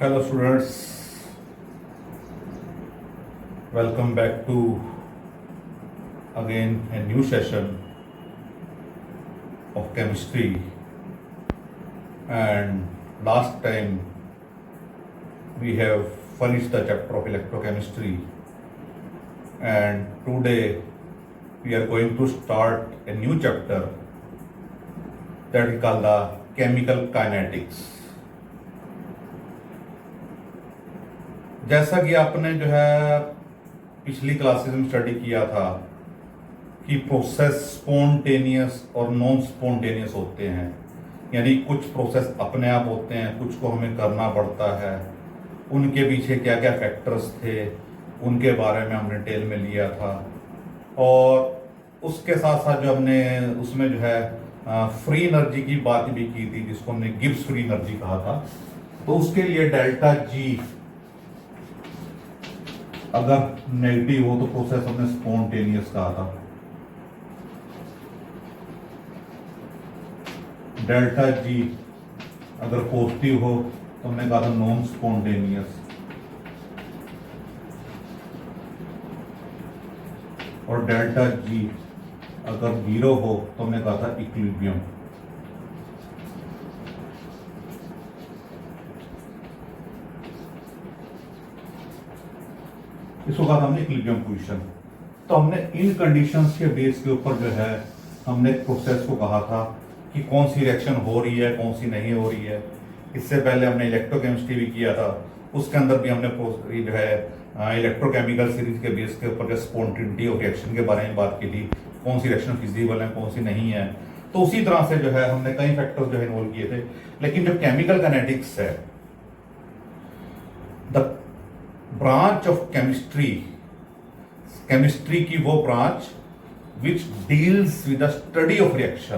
Hello students, welcome back to again a new session of chemistry. And last time we have finished the chapter of electrochemistry, and today we are going to start a new chapter that is called the chemical kinetics. जैसा कि आपने जो है पिछली classes में study किया था कि प्रोसेस स्पॉन्टेनियस और नॉन स्पॉन्टेनियस होते हैं, यानी कुछ प्रोसेस अपने आप होते हैं, कुछ को हमें करना पड़ता है। उनके पीछे क्या क्या फैक्टर्स थे उनके बारे में हमने डिटेल में लिया था। और उसके साथ साथ जो हमने उसमें जो है फ्री एनर्जी की बात भी की थी, जिसको हमने गिब्स फ्री एनर्जी कहा था। तो उसके लिए डेल्टा जी अगर नेगेटिव हो तो प्रोसेस हमने स्पॉन्टेनियस कहा था, डेल्टा जी अगर पॉजिटिव हो तो हमने कहा था नॉन स्पॉन्टेनियस, और डेल्टा जी अगर जीरो हो तो हमने कहा था इक्विलिब्रियम। इसको कहा था हमने इक्विलिब्रियम पोजीशन। तो हमने इन कंडीशंस के बेस के ऊपर जो है हमने प्रोसेस को कहा था कि कौन सी रिएक्शन हो रही है, कौन सी नहीं हो रही है। इससे पहले हमने इलेक्ट्रोकेमिस्ट्री भी किया था, उसके अंदर भी हमने जो है इलेक्ट्रोकेमिकल सीरीज के बेस के ऊपर जो स्पॉन्टेनिटी ऑफ रिएक्शन के बारे में बात की थी, कौन सी रिएक्शन फिजिबल है, कौन सी नहीं है। तो उसी तरह से जो है हमने कई फैक्टर्स जो है इन्वॉल्व किए थे। लेकिन जो केमिकल काइनेटिक्स है, द ब्रांच ऑफ केमिस्ट्री की वो branch which deals with the study of reaction,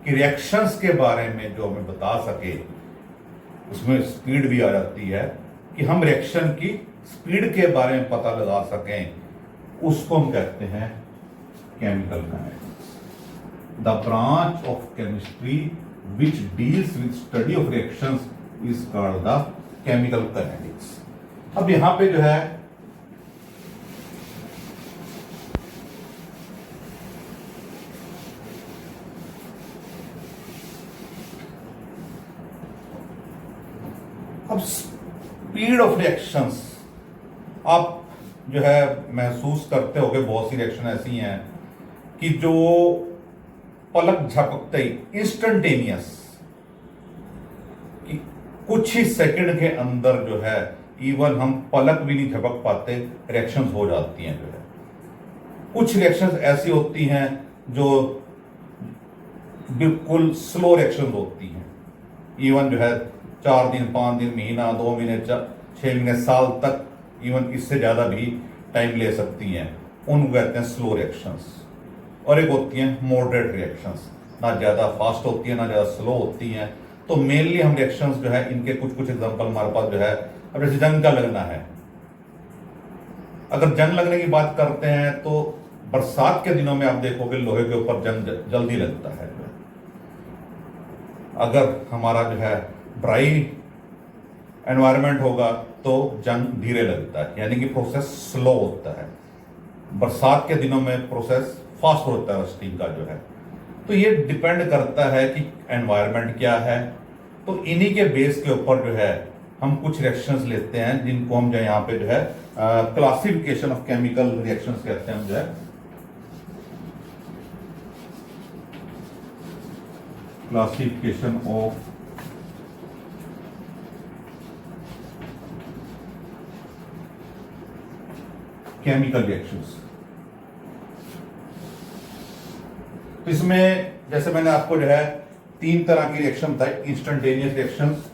कि रिएक्शंस के बारे में जो हमें बता सके, उसमें स्पीड भी आ जाती है कि हम रिएक्शन की स्पीड के बारे में पता लगा सकें, उसको हम कहते हैं chemical kinetics. The branch of chemistry which deals with study of reactions is called the chemical kinetics. अब यहां पे जो है अब स्पीड ऑफ रिएक्शंस आप जो है महसूस करते होगे, बहुत सी रिएक्शन ऐसी हैं कि जो पलक झपकते ही इंस्टेंटेनियस, कि कुछ ही सेकंड के अंदर जो है इवन हम पलक भी नहीं झपक पाते, रिएक्शंस हो जाती हैं। जो है कुछ रिएक्शंस ऐसी होती हैं जो बिल्कुल स्लो रिएक्शंस होती हैं, इवन जो है 4 दिन, 5 दिन, महीना, 2 महीने, 6 महीने, साल तक, इवन इससे ज्यादा भी टाइम ले सकती हैं। उनको कहते हैं स्लो रिएक्शंस। और एक होती हैं मॉडरेट रिएक्शंस, ना ज्यादा फास्ट होती है ना ज्यादा स्लो होती हैं। तो मेनली हम रिएक्शंस जो है इनके कुछ कुछ एग्जांपल हमारे पास जो है, अब जैसे जंग का लगना है, अगर जंग लगने की बात करते हैं तो बरसात के दिनों में आप देखोगे लोहे के ऊपर जंग जल्दी लगता है। अगर हमारा जो है ड्राई एनवायरनमेंट होगा तो जंग धीरे लगता है, यानी कि प्रोसेस स्लो होता है। बरसात के दिनों में प्रोसेस फास्ट होता है स्टीम का जो है। तो ये डिपेंड करता है कि एनवायरनमेंट क्या है। तो इन्हीं के बेस के ऊपर जो है हम कुछ रिएक्शंस लेते हैं, जिनको हम जो यहाँ पे जो है क्लासिफिकेशन ऑफ केमिकल रिएक्शंस कहते हैं। हम जो है क्लासिफिकेशन ऑफ केमिकल रिएक्शंस। तो इसमें जैसे मैंने आपको जो है 3 तरह की रिएक्शन बताई, instantaneous reactions,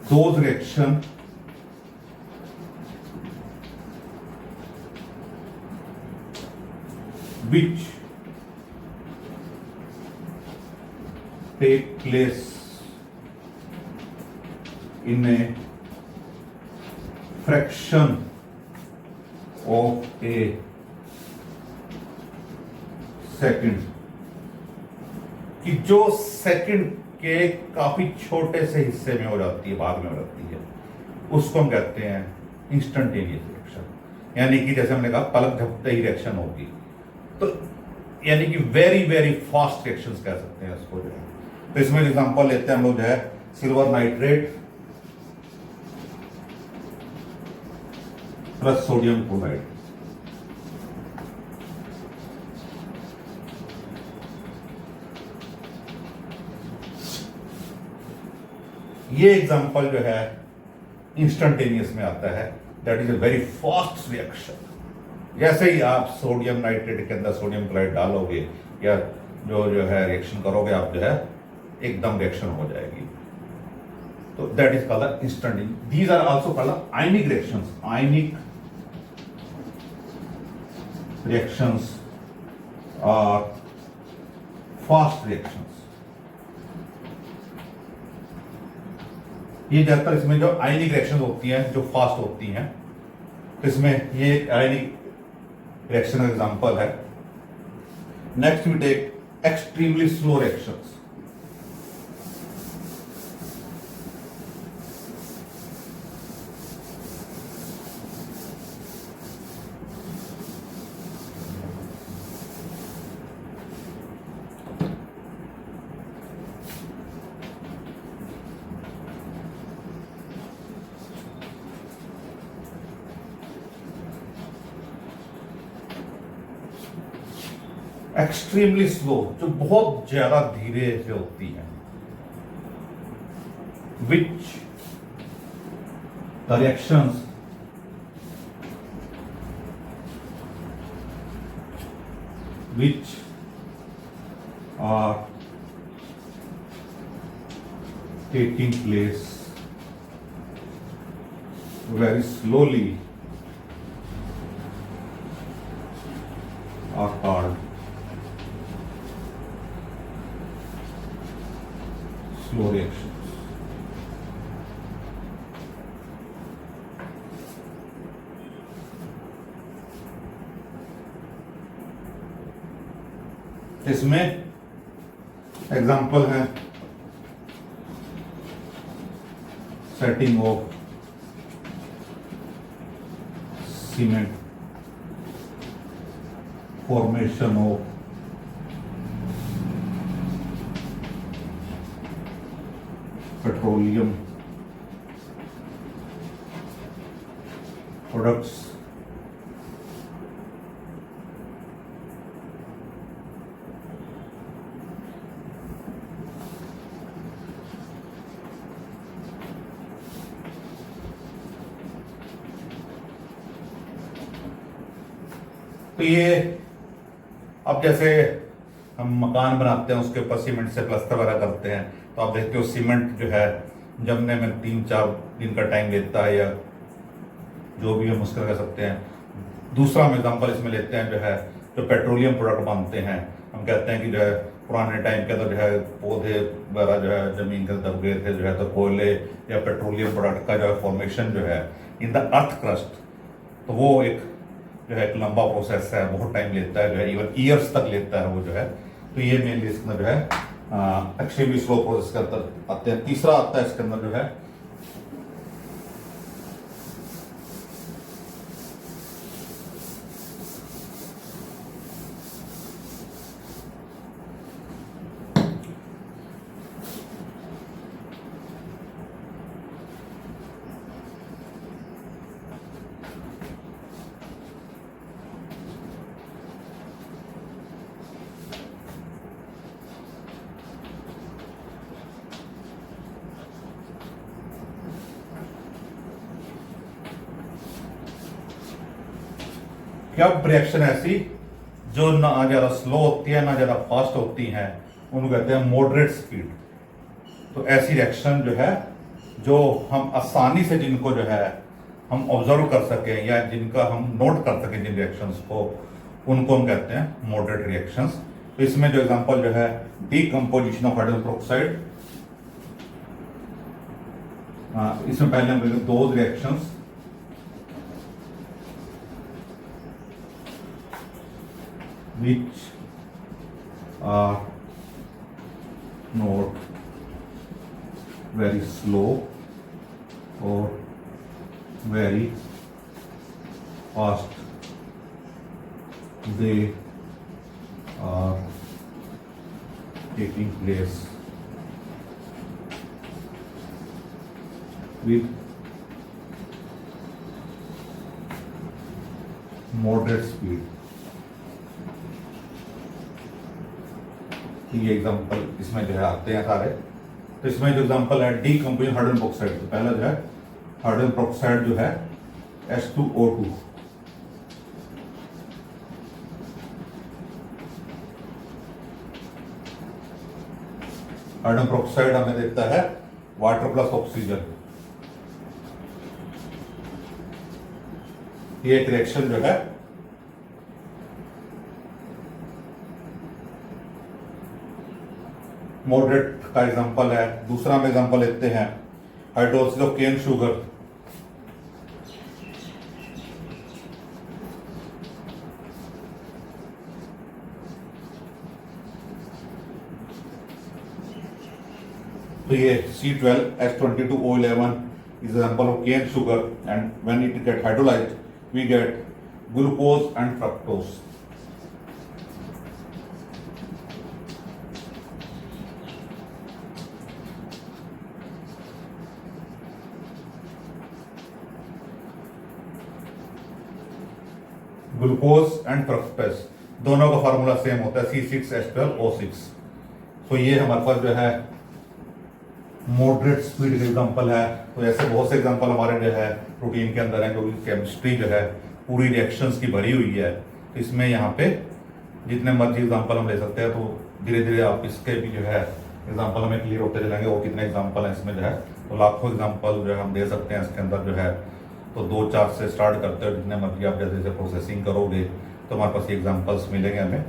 those reaction which take place in a fraction of A second, कि जो सेकंड के काफी छोटे से हिस्से में हो जाती है, भाग में हो जाती है, उसको हम कहते हैं इंस्टेंटेनियस रिएक्शन। यानी कि जैसे हमने कहा पलक झपकते ही रिएक्शन होगी, तो यानी कि वेरी वेरी फास्ट रिएक्शंस कह सकते हैं इसको जो है। तो इसमें एग्जांपल लेते हैं हम लोग जो है silver nitrate plus sodium chloride. ये एग्जांपल जो है इंस्टेंटेनियस में आता है, that is a very fast reaction. जैसे ही आप सोडियम नाइट्रेट के अंदर सोडियम क्लोराइड डालोगे या जो है रिएक्शन करोगे, आप जो है एकदम रिएक्शन हो जाएगी। तो that is called instantaneous. These are also called ionic reactions. Ionic reactions are fast reactions. ये ज्यादातर इसमें जो आयनिक रिएक्शन होती हैं जो फास्ट होती हैं, तो इसमें ये एक आयनिक रिएक्शन का एग्जांपल है। Next we take extremely slow reactions. Extremely slow, जो बहुत ज्यादा धीरे से होती है, which the reactions which are taking place very slowly are called slow reactions. इसमें एग्जाम्पल है setting of cement, formation of petroleum products, तो ये अब जैसे हम मकान बनाते हैं उसके ऊपर सीमेंट से प्लास्टर वगैरह करते हैं, तो आप देखते हो सीमेंट जो है जमने में 3-4 दिन का टाइम लेता है, या जो भी हम मुश्किल कर सकते हैं। दूसरा हम एग्जाम्पल इसमें लेते हैं जो है जो पेट्रोलियम प्रोडक्ट बनते हैं। हम कहते हैं कि जो है पुराने टाइम के अंदर जो है पौधे वगैरह जो है जमीन के दब गए थे, जो है तो कोयले या पेट्रोलियम प्रोडक्ट का जो है फॉर्मेशन जो है इन द अर्थ क्रस्ट, तो वो एक जो है एक लंबा प्रोसेस है, बहुत टाइम लेता है, जो है इवन ईयर्स तक लेता है वो जो है। तो ये मेनली इसके अंदर जो है एक्सट्रीमली स्लो प्रोसेस के अंदर आते हैं। तीसरा आता है इसके अंदर जो है क्या रिएक्शन ऐसी जो ना ज्यादा स्लो होती है ना ज्यादा फास्ट होती हैं, उनको कहते हैं मॉडरेट स्पीड। तो ऐसी रिएक्शन जो है जो हम आसानी से जिनको जो है हम ऑब्जर्व कर सकें या जिनका हम नोट कर सकें जिन रिएक्शंस को, उनको हम कहते हैं मॉडरेट रिएक्शंस। तो इसमें जो एग्जांपल जो है डीकंपोजिशन ऑफ हाइड्रोजन पेरोक्साइड इसमें पहले हम देखें दो reactions which are not very slow or very fast. They are taking place with moderate speed. ये एग्जांपल इसमें जो है आते हैं सारे। तो इसमें जो एग्जांपल है डीकंपोजिशन हाइड्रोजन पेरोक्साइड, तो पहला जो है हाइड्रोजन पेरोक्साइड जो है H2O2, हाइड्रोजन पेरोक्साइड हमें देता है वाटर प्लस ऑक्सीजन। ये एक रिएक्शन जो है मॉडरेट का एग्जांपल है। दूसरा हम एग्जांपल लेते हैं हाइड्रोक्सिल ऑफ केन शुगर, तो ये C12H22O11 is an example of cane sugar, and when it get hydrolyzed we get glucose and fructose. Glucose and fructose दोनों का फार्मूला सेम होता है C6H12O6। तो ये हमारे पास जो है मॉडरेट स्पीड का एग्जांपल है। तो ऐसे बहुत से एग्जांपल हमारे जो है प्रोटीन के अंदर है, जो केमिस्ट्री जो है पूरी रिएक्शंस की भरी हुई है। तो इसमें यहाँ पे जितने मर्जी एग्जांपल हम ले सकते हैं। तो धीरे धीरे आप इसके भी जो है एग्जांपल हमें क्लियर होते चलेंगे और कितने एग्जांपल हैं इसमें जो है। तो लाखों एग्जांपल जो है हम दे सकते हैं इसके अंदर जो है। तो 2-4 से स्टार्ट करते हो, जितने मर्जी आप जैसे जैसे प्रोसेसिंग करोगे तो हमारे पास ये एग्जांपल्स मिलेंगे हमें।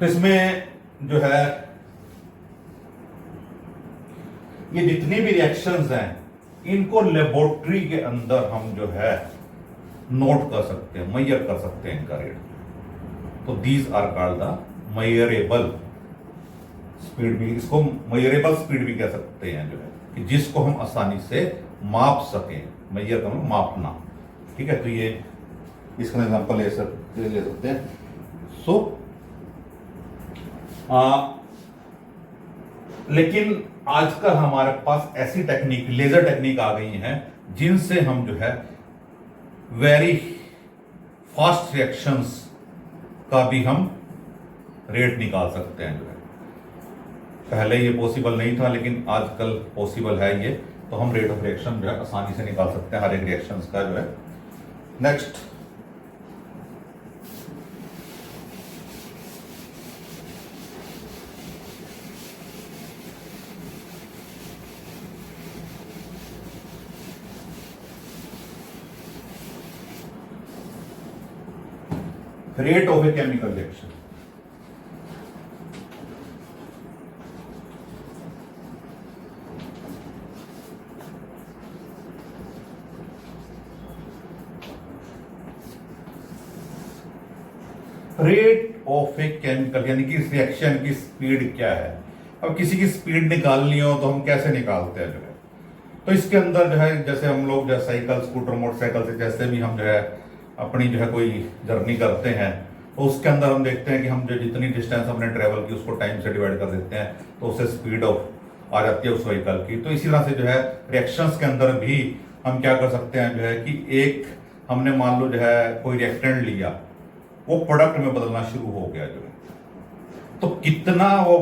तो इसमें जो है ये जितनी भी रिएक्शंस हैं इनको लेबोरेटरी के अंदर हम जो है नोट कर सकते हैं, मेजर कर सकते हैं इनका रेट। तो these are called the measurable speed, भी इसको मेजरेबल स्पीड भी कह सकते हैं जो है कि जिसको हम आसानी से माप सकें। मेजर का मतलब मापना, ठीक है। तो ये इसका एग्जांपल ले सकते हैं। सो लेकिन आजकल हमारे पास ऐसी टेक्निक, लेजर टेक्निक आ गई हैं जिनसे हम जो है वेरी फास्ट रिएक्शंस का भी हम रेट निकाल सकते हैं जो है। पहले ये पॉसिबल नहीं था लेकिन आजकल पॉसिबल है ये। तो हम रेट ऑफ रिएक्शन जो है आसानी से निकाल सकते हैं हर एक रिएक्शंस का जो है। Next, rate of a chemical reaction. Rate of a chemical यानी कि इस रिएक्शन की स्पीड क्या है। अब किसी की स्पीड निकालनी हो तो हम कैसे निकालते हैं जो है। तो इसके अंदर जो है जैसे हम लोग जो साइकिल, स्कूटर, मोटरसाइकिल से जैसे भी हम जो है अपनी जो है कोई जर्नी करते हैं तो उसके अंदर हम देखते हैं कि हम जो जितनी डिस्टेंस हमने ट्रेवल की उसको टाइम से डिवाइड कर देते हैं तो उससे स्पीड ऑफ आ जाती है उस व्हीकल की। तो इसी तरह से जो है रिएक्शंस के अंदर भी हम क्या कर सकते हैं जो है कि एक हमने मान लो जो है कोई रिएक्टेंट लिया, वो प्रोडक्ट में बदलना शुरू हो गया जो है। तो कितना वो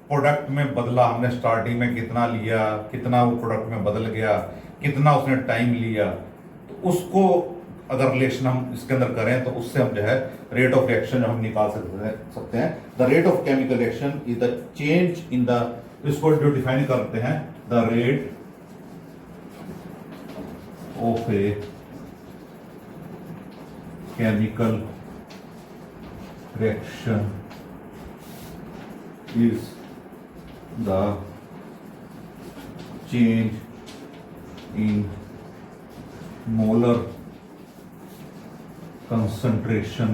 प्रोडक्ट में बदला, हमने स्टार्टिंग में कितना लिया, कितना वो प्रोडक्ट में बदल गया, कितना उसने टाइम लिया, तो उसको अगर रिलेशन हम इसके अंदर करें तो उससे हम जो है रेट ऑफ रिएक्शन हम निकाल सकते हैं। The rate of chemical reaction is the change in the, इसको जो डिफाइन करते हैं the rate of a chemical reaction is the change in molar concentration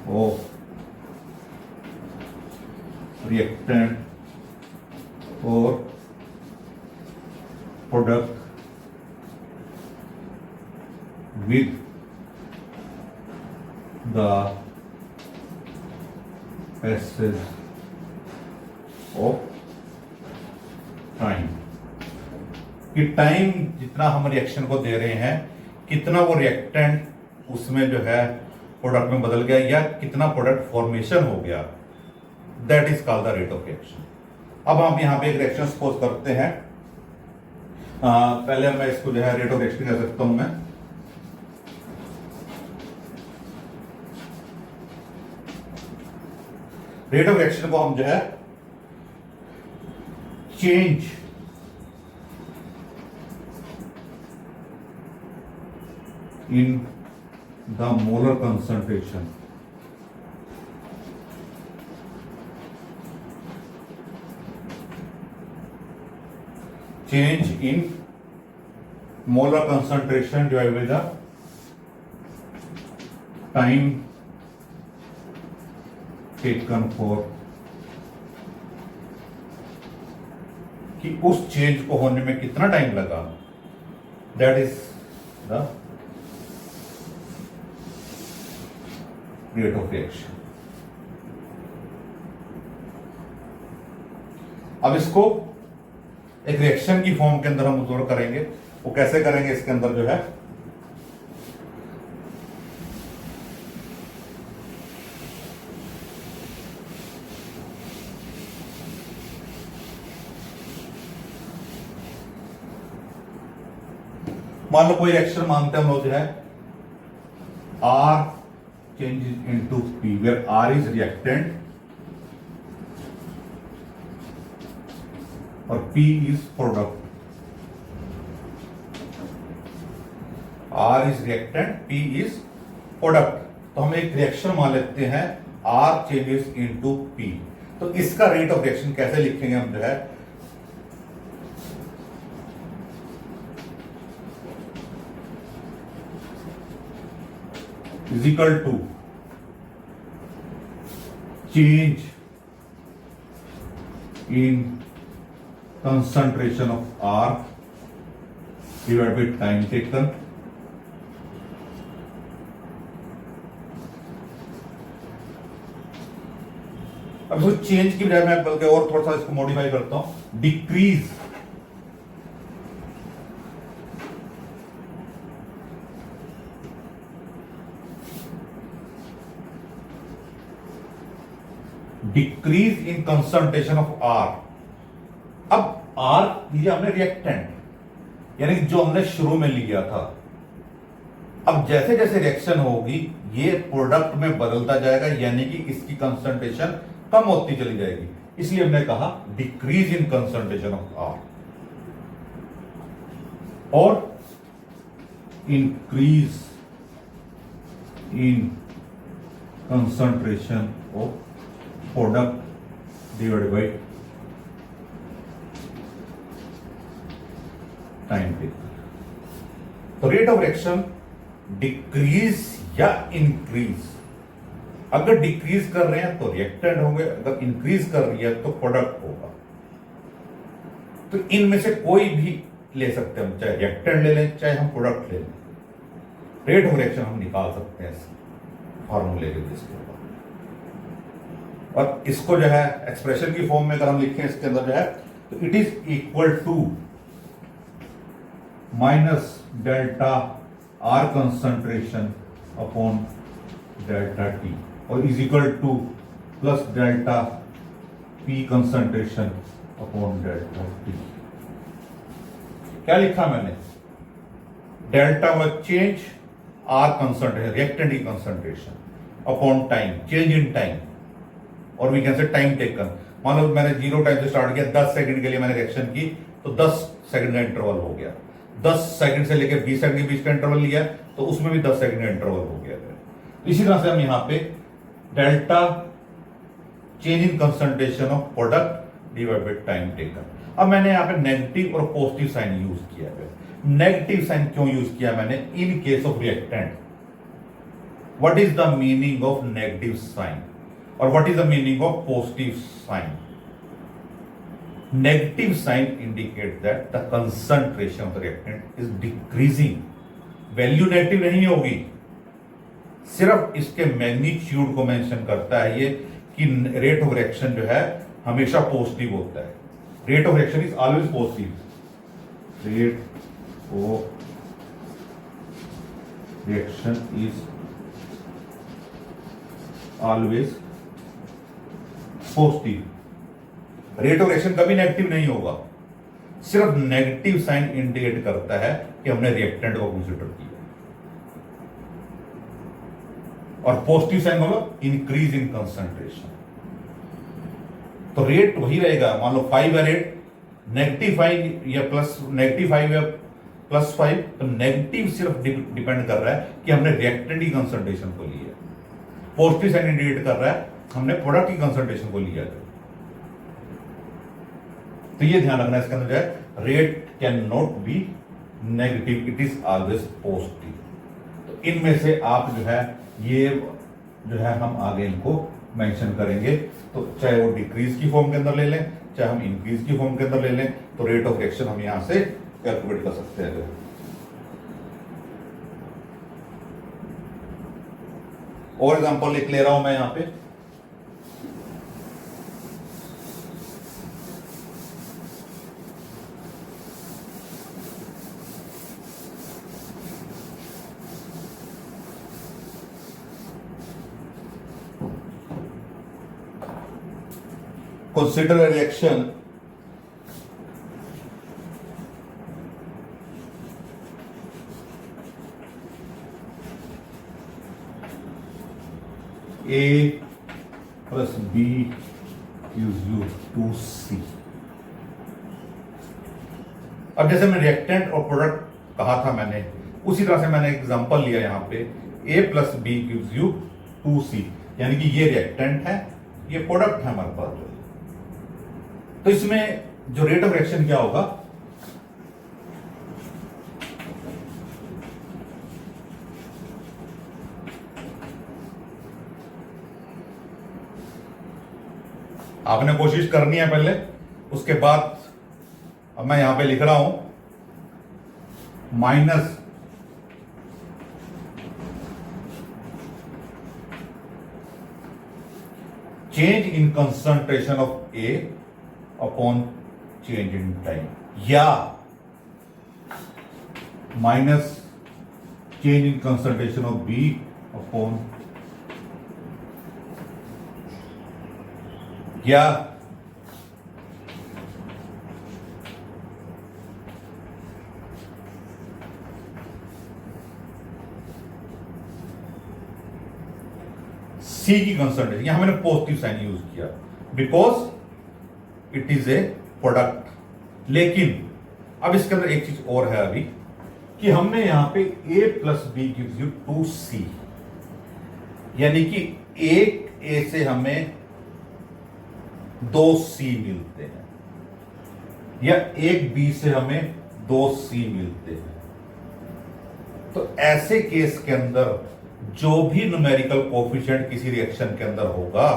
of reactant or product with the passage of time, कि time जितना हम reaction को दे रहे हैं कितना वो रिएक्टेंट उसमें जो है प्रोडक्ट में बदल गया या कितना प्रोडक्ट फॉर्मेशन हो गया, that is called the rate of reaction. अब हम यहां पे एक रिएक्शन सपोज करते हैं, पहले मैं इसको जो है रेट ऑफ रिएक्शन कह सकता हूं मैं, रेट ऑफ रिएक्शन को हम जो है change in the molar concentration change in molar concentration divided by the time taken for, कि उस चेंज को होने में कितना टाइम लगा, that is the rate of reaction. अब इसको एक रिएक्शन की फॉर्म के अंदर हम ऑब्जर्व करेंगे, वो कैसे करेंगे इसके अंदर जो है मान लो कोई रिएक्शन मानते हैं हम लोग जो है R changes into P where R is reactant और P is product। R is reactant, P is product। तो हम एक रिएक्शन मान लेते हैं R changes into P। तो इसका रेट ऑफ रिएक्शन कैसे लिखेंगे हम जो है, is equal to change in concentration of R divided by time taken अब इसको चेंज की बजाय मैं बल्कि और थोड़ा सा इसको मॉडिफाई करता हूं, decrease decrease in concentration of R। अब R लिया हमने रिएक्टेंट, यानी कि जो हमने शुरू में लिया था। अब जैसे जैसे रिएक्शन होगी ये प्रोडक्ट में बदलता जाएगा, यानी कि इसकी कंसंट्रेशन कम होती चली जाएगी, इसलिए हमने कहा decrease in concentration of R और increase in concentration of product divided by time taken. तो रेट ऑफ रिएक्शन डिक्रीज या इंक्रीज, अगर डिक्रीज कर रहे हैं तो रिएक्टेंट होंगे, अगर इंक्रीज कर रही है तो प्रोडक्ट होगा। तो इनमें से कोई भी ले सकते हैं हम, चाहे रिएक्टेंट ले लें चाहे हम प्रोडक्ट ले लें, रेट ऑफ रिएक्शन हम निकाल सकते हैं फॉर्मूले के बेस के ऊपर। और इसको जो है एक्सप्रेशन की फॉर्म में अगर हम लिखें इसके अंदर जो है, तो it is equal to minus delta R concentration upon delta T और is equal to plus delta P concentration upon delta T। क्या लिखा मैंने, delta was change R concentration, reactant की concentration upon time, change in time, और we can say time taken. मान लो मैंने 0 time से स्टार्ट किया, 10 सेकंड के लिए मैंने रिएक्शन की, तो 10 सेकंड का इंटरवल हो गया। 10 सेकंड से लेकर 20 सेकंड के बीच का इंटरवल लिया, तो उसमें भी 10 सेकंड का इंटरवल हो गया। इसी तरह से हम यहां पे delta change in concentration of product divide by time taken. अब मैंने यहाँ पे नेगेटिव और पॉजिटिव साइन यूज किया है। नेगेटिव साइन क्यों यूज किया मैंने? In case of reactant, what is the meaning of negative sign और what is the meaning of positive sign? Negative sign indicate that the concentration of the reactant is decreasing. Value negative नहीं होगी, सिर्फ इसके magnitude को mention करता है ये कि रेट ऑफ रिएक्शन जो है हमेशा पॉजिटिव होता है। Rate of reaction is always positive. Rate of reaction is always positive. Rate of reaction कभी नेगेटिव नहीं होगा, सिर्फ नेगेटिव साइन इंडिकेट करता है कि हमने रिएक्टेंट को कंसीडर किया। और पॉजिटिव साइन होगा इंक्रीज इन कंसंट्रेशन। तो रेट वही रहेगा। मान लो 5 है रेट, -5 या -5 या +5, तो नेगेटिव सिर्फ डिपेंड कर रहा है कि हमने रिएक्टेंट की कंसंट्रेशन को लिया। पॉजिटिव साइन इंडिकेट कर रहा है हमने प्रोडक्ट की कंसंट्रेशन को लिया। तो ये ध्यान रखना इसके अंदर जो है, rate can not be negative, it is always positive. तो इनमें से आप जो है ये जो है हम आगे इनको मेंशन करेंगे। तो चाहे वो डिक्रीज की फॉर्म के अंदर ले लें, चाहे हम इंक्रीज की फॉर्म के अंदर ले लें, तो रेट ऑफ रिएक्शन हम यहां से कैलकुलेट कर सकते हैं। और एग्जांपल एक ले रहा हूं मैं यहां पे। Consider a reaction A plus B gives you 2C। अब जैसे मैं रिएक्टेंट और प्रोडक्ट कहा था मैंने, उसी तरह से मैंने एग्जांपल लिया यहां पे A plus B gives you 2C, यानी कि ये रिएक्टेंट है, ये प्रोडक्ट है हमारे पास। तो इसमें जो रेट ऑफ रिएक्शन क्या होगा, आपने कोशिश करनी है पहले, उसके बाद अब मैं यहां पे लिख रहा हूं minus change in concentration of A upon change in time, या minus change in concentration of B upon, या सी की कंसंट्रेशन। यहां मैंने पॉजिटिव साइन यूज किया because it is a product. लेकिन अब इसके अंदर एक चीज और है अभी, कि हमने यहां पे A plus B gives you 2C, यानी कि एक A से हमें 2C मिलते हैं, या एक B से हमें 2C मिलते हैं। तो ऐसे केस के अंदर जो भी न्यूमेरिकल कोफिशिएंट किसी रिएक्शन के अंदर होगा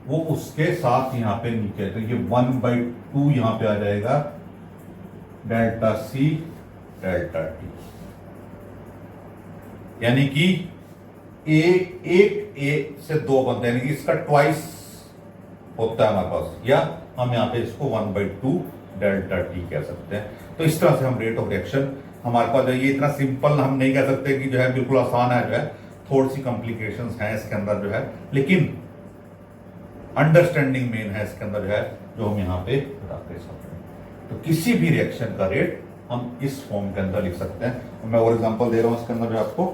वो उसके साथ यहां पे नीचे, तो ये 1/2 यहां पे आ जाएगा, डेल्टा सी डेल्टा टी, यानी कि एक ए से 2 बनते हैं, यानी कि इसका ट्वाइस होता है हमारे पास, या हम यहां पे इसको 1/2 डेल्टा टी कह सकते हैं। तो इस तरह से हम रेट ऑफ रिएक्शन हमारे पास, ये इतना सिंपल हम नहीं कह सकते कि जो है बिल्कुल आसान है, जो है थोड़ी सी कॉम्प्लिकेशंस हैं इसके अंदर जो है, लेकिन अंडरस्टैंडिंग मेन है इसके अंदर जो है, जो हम यहां पे बताते सकते हैं। तो किसी भी रिएक्शन का रेट हम इस फॉर्म के अंदर लिख सकते हैं। मैं और एग्जांपल दे रहा हूं इसके अंदर जो आपको।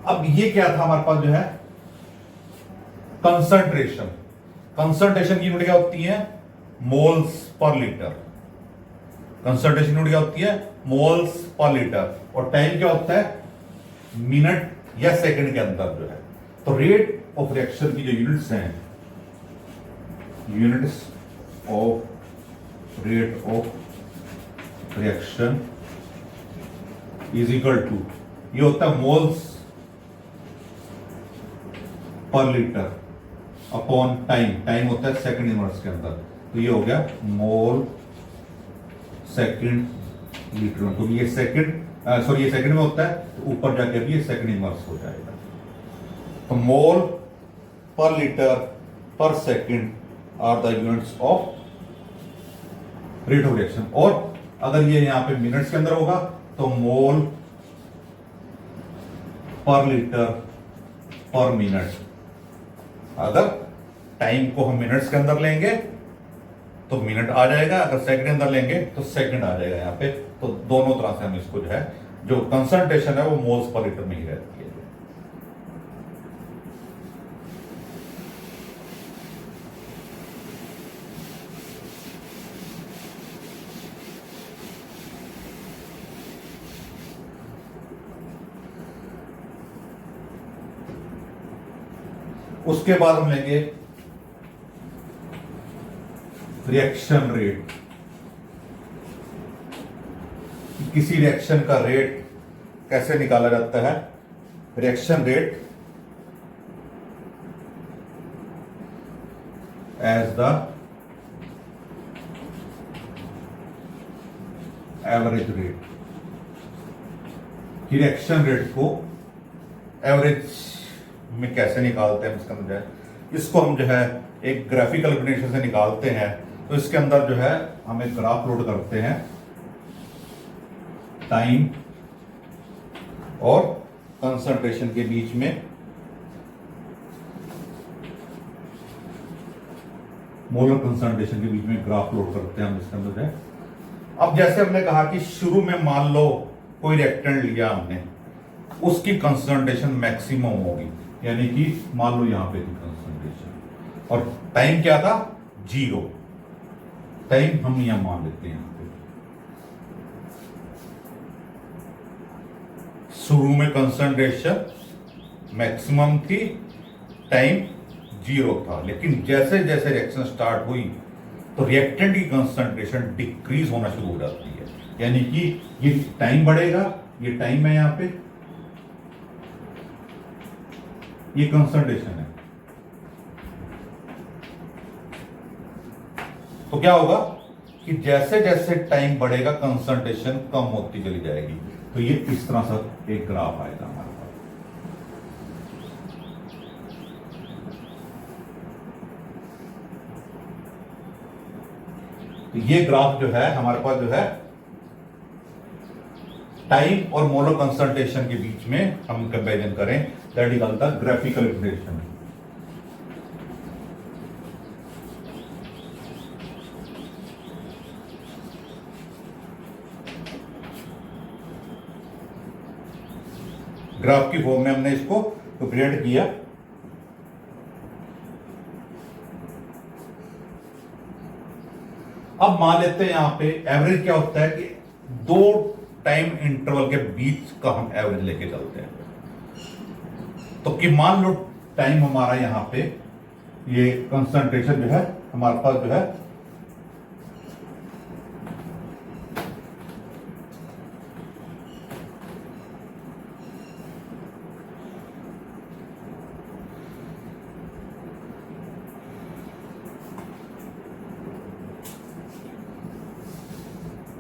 अब ये क्या था हमारे पास जो है, कंसंट्रेशन। कंसंट्रेशन की यूनिट क्या होती है? Moles per litre. Concentration unit क्या होती है? Moles per litre. और टाइम क्या होता है? मिनट या सेकंड के अंदर जो है। तो रेट रेट ऑफ रिएक्शन की जो यूनिट्स हैं, units of rate of reaction is equal to, ये होता है moles per litre upon time, time होता है सेकंड इनवर्स के अंदर, तो ये हो गया मोल सेकंड लीटर में, क्योंकि ये सेकंड सॉरी ये सेकंड में होता है, तो ऊपर जाके भी ये सेकंड इनवर्स हो जाएगा। तो मोल per litre per second are the units of rate of reaction, और अगर ये यहां पे मिनट्स के अंदर होगा तो मोल पर लीटर पर मिनट। अगर टाइम को हम मिनट्स के अंदर लेंगे तो मिनट आ जाएगा, अगर सेकंड के अंदर लेंगे तो सेकंड आ जाएगा यहाँ पे। तो दोनों तरह से हम इसको जो है, जो कंसंट्रेशन है वो मोल्स पर लीटर में ही रहती है। उसके बाद हम लेंगे रिएक्शन रेट। किसी रिएक्शन का रेट कैसे निकाला जाता है? Reaction rate as the average rate. Reaction rate को एवरेज में कैसे निकालते हैं इसके अंदर, इसको हम जो है एक ग्राफिकल रिप्रेजेंटेशन से निकालते हैं। तो इसके अंदर जो है हम एक ग्राफ लोड करते हैं टाइम और कंसंट्रेशन के बीच में, मोलर कंसंट्रेशन के बीच में ग्राफ लोड करते हैं हम इसके अंदर है। अब जैसे हमने कहा कि शुरू में मान लो कोई रिएक्टेंट लिया हमने, उसकी कंसंट्रेशन मैक्सिमम होगी, यानी कि मान लो यहां पे थी कंसंट्रेशन और टाइम क्या था? 0। टाइम हम यहां मान लेते हैं, यहां पे शुरू में कंसंट्रेशन मैक्सिमम थी, टाइम 0 था, लेकिन जैसे जैसे रिएक्शन स्टार्ट हुई तो रिएक्टेंट की कंसंट्रेशन डिक्रीज होना शुरू हो जाती है, यानी कि ये टाइम बढ़ेगा, ये टाइम है यहां पे, ये कंसंट्रेशन है। तो क्या होगा कि जैसे जैसे टाइम बढ़ेगा कंसंट्रेशन कम होती चली जाएगी। तो ये इस तरह से एक ग्राफ आएगा हमारे पास। तो ये ग्राफ जो है हमारे पास जो है टाइम और मोलर कंसंट्रेशन के बीच में हम कंपैरिजन करें, that is called the graphical representation. Graph की फॉर्म में हमने इसको रिप्रेजेंट किया। अब मान लेते हैं यहां पे एवरेज क्या होता है कि 2 टाइम इंटरवल के बीच का हम एवरेज लेके चलते हैं। तो कि मान लो टाइम हमारा यहां पे ये कंसंट्रेशन जो है हमारे पास जो है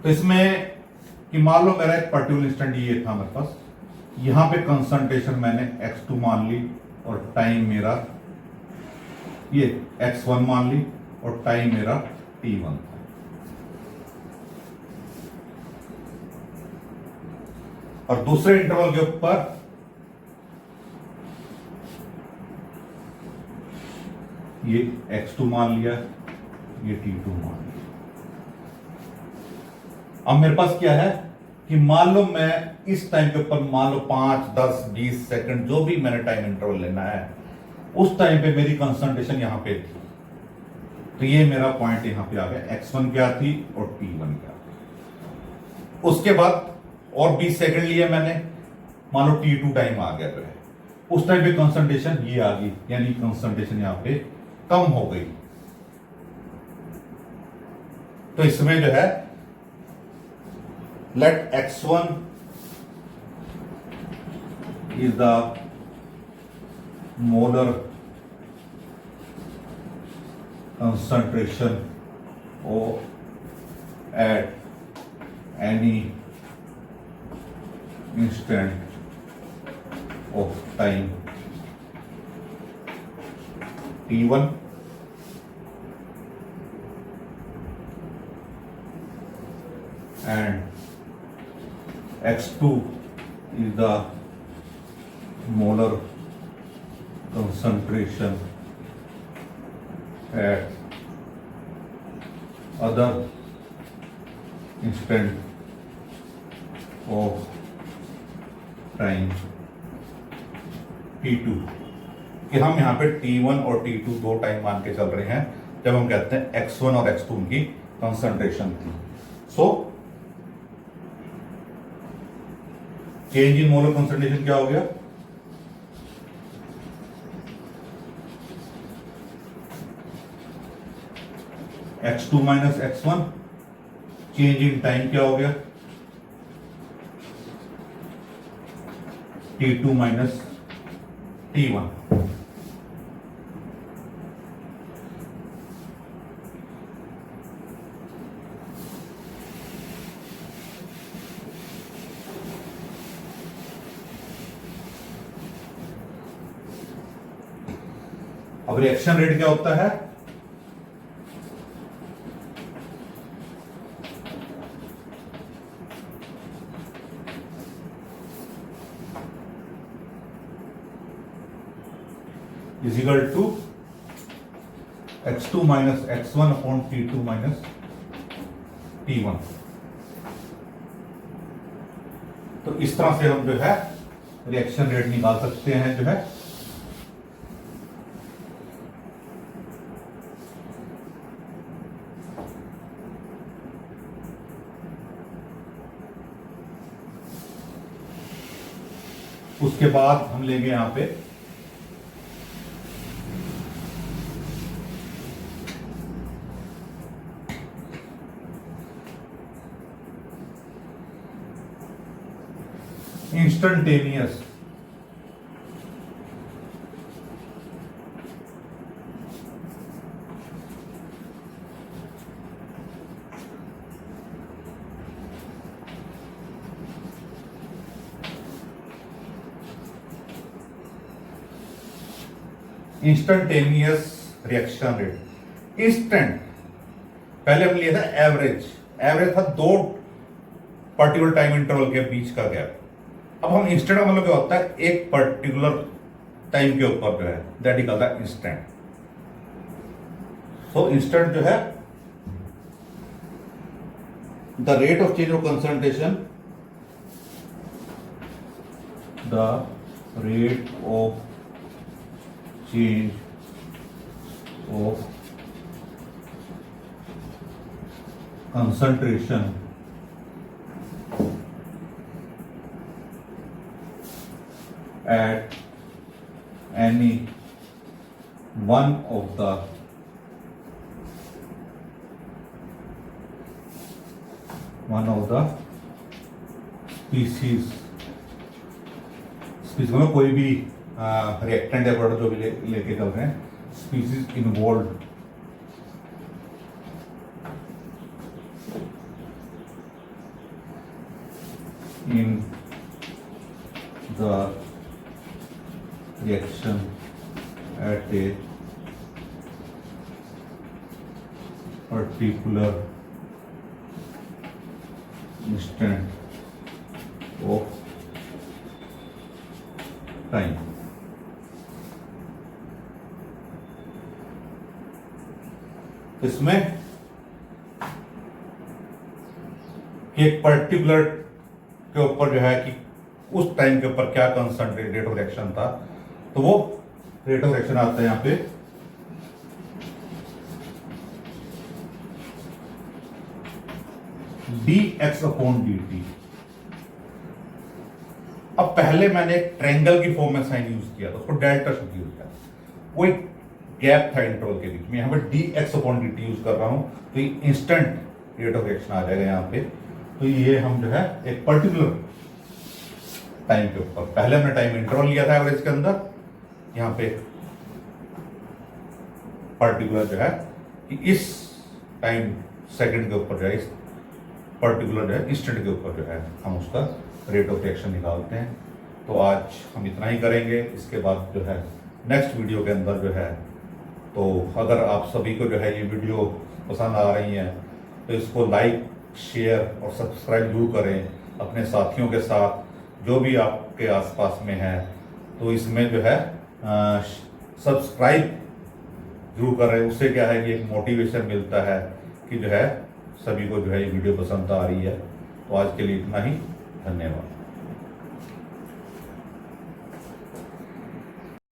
तो इसमें कि मान लो मेरा एक पर्टिकुलर इंस्टेंट ये था मेरे पास, यहां पे कंसंट्रेशन मैंने x2 मान ली और टाइम मेरा ये x1 मान ली और टाइम मेरा t1 था। और दूसरे इंटरवल के ऊपर ये x2 मान लिया, ये t2 मान लिया। अब मेरे पास क्या है कि मान लो मैं इस टाइम के ऊपर मान लो 5, 10, 20 सेकंड जो भी मैंने टाइम इंटरवल लेना है, उस टाइम पे मेरी कंसंट्रेशन यहां पे थी। तो ये मेरा पॉइंट यहां पे आ गया, x1 क्या थी और t1 क्या थी। उसके बाद और 20 सेकंड लिए मैंने, मान लो t2 टाइम आ गया। उस टाइम पे कंसंट्रेशन ये आ गई, यानी कंसंट्रेशन यहां पे कम हो गई। तो इसमें जो है let x1 is the molar concentration of at any instant of time t1 and x2 is the molar concentration at other instant of time t2, कि हम यहाँ पे t1 और t2 दो टाइम मान के चल रहे हैं जब हम कहते हैं x1 और x2 उनकी कंसंट्रेशन थी। So change in molar concentration क्या हो गया, x2 minus x1, change in time क्या हो गया, t2 माइनस t1। अब रिएक्शन रेट क्या होता है, is equal to x2 minus x1 upon t2 minus t1। तो इस तरह से हम जो है रिएक्शन रेट निकाल सकते हैं जो है। उसके बाद हम लेंगे यहां पे instantaneous instantaneous reaction rate. Instant पहले हमने लिया था एवरेज, एवरेज था दो पर्टिकुलर टाइम इंटरवल के बीच का गैप। अब हम इंस्टेंट का मतलब क्या होता है, एक पर्टिकुलर टाइम के ऊपर जो है that is called the instant. So instant जो है the rate of change of concentration, the rate of change of concentration at any one of the species में कोई भी रिएक्टेंट या प्रोडक्ट जो भी लेके चल रहे हैं, species involve in the reaction at a particular instant of time। इसमें एक पर्टिकुलर के ऊपर जो है कि उस टाइम के ऊपर क्या कंसंट्रेट रेट ऑफ रिएक्शन था, तो वो रेट ऑफ रिएक्शन आता है यहां पे dx अपॉन dt। अब पहले मैंने एक ट्रायंगल की फॉर्म में साइन यूज किया था, उसको डेल्टा शब्द यूज किया, वो एक गैप था इंटरवल के बीच में। यहाँ पे D x upon D T use कर रहा हूँ, तो ये इंस्टेंट रेट ऑफ रिएक्शन आ जाएगा यहाँ पे। तो ये हम जो है एक पर्टिकुलर टाइम के ऊपर, पहले हमने टाइम इंटरवल लिया था एवरेज के अंदर, यहाँ पे पर्टिकुलर जो है कि इस टाइम सेकंड के ऊपर जो है, इस पर्टिकुलर जो है इंस्टेंट के ऊपर जो है हम उसका रेट ऑफ रिएक्शन निकालते हैं। तो आज हम इतना ही करेंगे। इसके बाद जो है नेक्स्ट वीडियो के अंदर जो है, तो अगर आप सभी को जो है ये वीडियो पसंद आ रही है तो इसको लाइक, शेयर और सब्सक्राइब जरूर करें अपने साथियों के साथ, जो भी आपके आसपास में है। तो इसमें जो है सब्सक्राइब जरूर करें, उससे क्या है कि एक मोटिवेशन मिलता है कि जो है सभी को जो है ये वीडियो पसंद आ रही है। तो आज के लिए इतना ही, धन्यवाद।